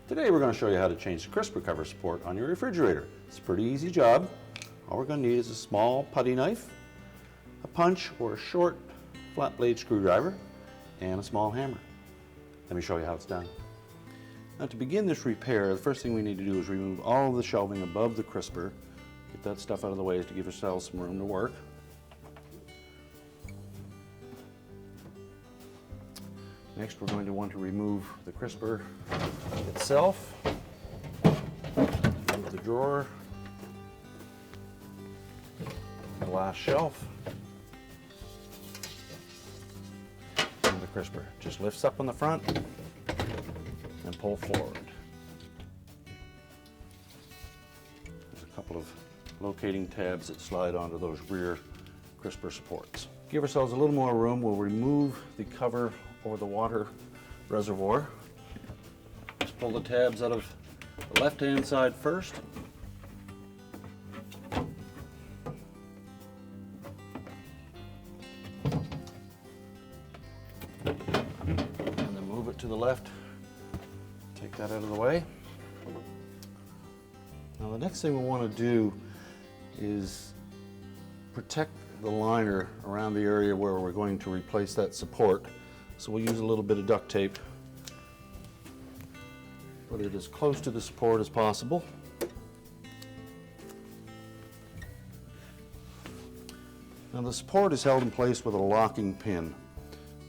Today we're going to show you how to change the crisper cover support on your refrigerator. It's a pretty easy job. All we're going to need is a small putty knife, a punch or a short flat blade screwdriver, and a small hammer. Let me show you how it's done. Now to begin this repair, the first thing we need to do is remove all of the shelving above the crisper. Get that stuff out of the way to give ourselves some room to work. Next, we're going to want to remove the crisper itself, remove the drawer, the glass shelf, and the crisper. Just lifts up on the front and pull forward. There's a couple of locating tabs that slide onto those rear crisper supports. Give ourselves a little more room. We'll remove the cover or the water reservoir. Just pull the tabs out of the left-hand side first. And then move it to the left. Take that out of the way. Now the next thing we want to do is protect the liner around the area where we're going to replace that support. So we'll use a little bit of duct tape. Put it as close to the support as possible. Now the support is held in place with a locking pin.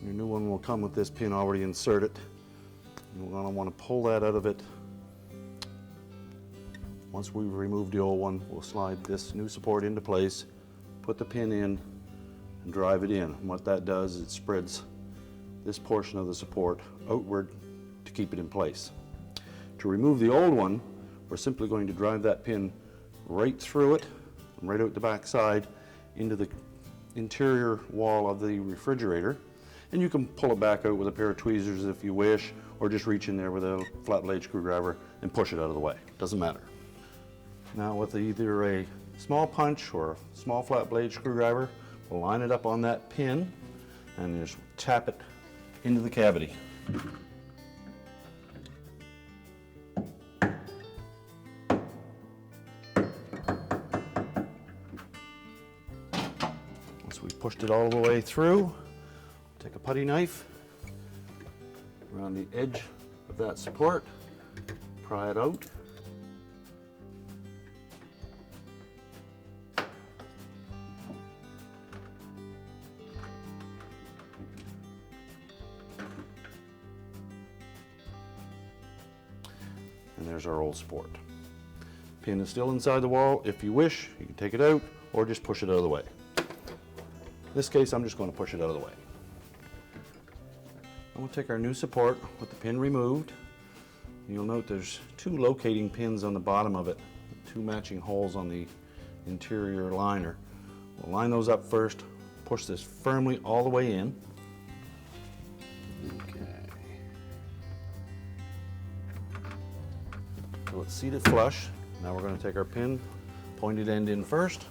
Your new one will come with this pin already inserted. We're going to want to pull that out of it. Once we've removed the old one, we'll slide this new support into place, put the pin in, and drive it in. And what that does is it spreads this portion of the support outward to keep it in place. To remove the old one, we're simply going to drive that pin right through it, and right out the back side into the interior wall of the refrigerator. And you can pull it back out with a pair of tweezers if you wish, or just reach in there with a flat blade screwdriver and push it out of the way. Doesn't matter. Now with either a small punch or a small flat blade screwdriver, we'll line it up on that pin and just tap it into the cavity. Once we've pushed it all the way through, take a putty knife around the edge of that support, pry it out. And there's our old support. Pin is still inside the wall. If you wish, you can take it out or just push it out of the way. In this case, I'm just going to push it out of the way. And we'll take our new support with the pin removed. You'll note there's two locating pins on the bottom of it, two matching holes on the interior liner. We'll line those up first, push this firmly all the way in. So it's seated flush. Now we're going to take our pin, pointed end in first.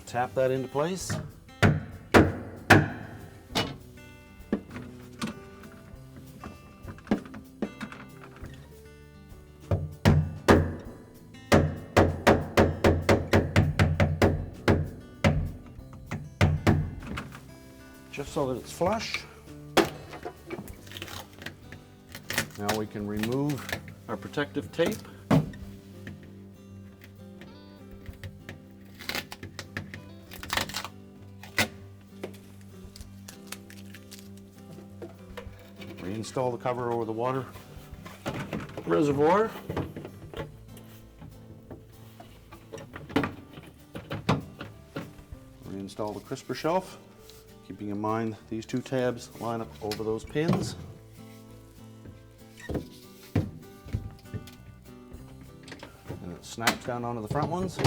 Tap that into place. Just so that it's flush. Now we can remove our protective tape. Reinstall the cover over the water reservoir. Reinstall the crisper shelf, keeping in mind these two tabs line up over those pins. Snaps down onto the front ones.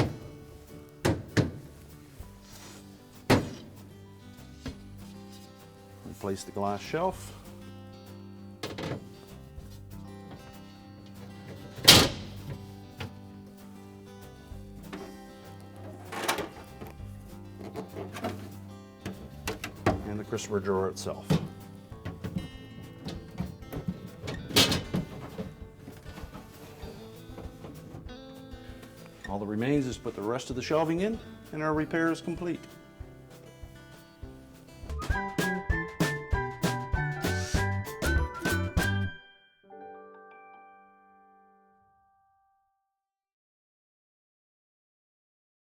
Replace the glass shelf. And the crisper drawer itself. All that remains is put the rest of the shelving in and our repair is complete.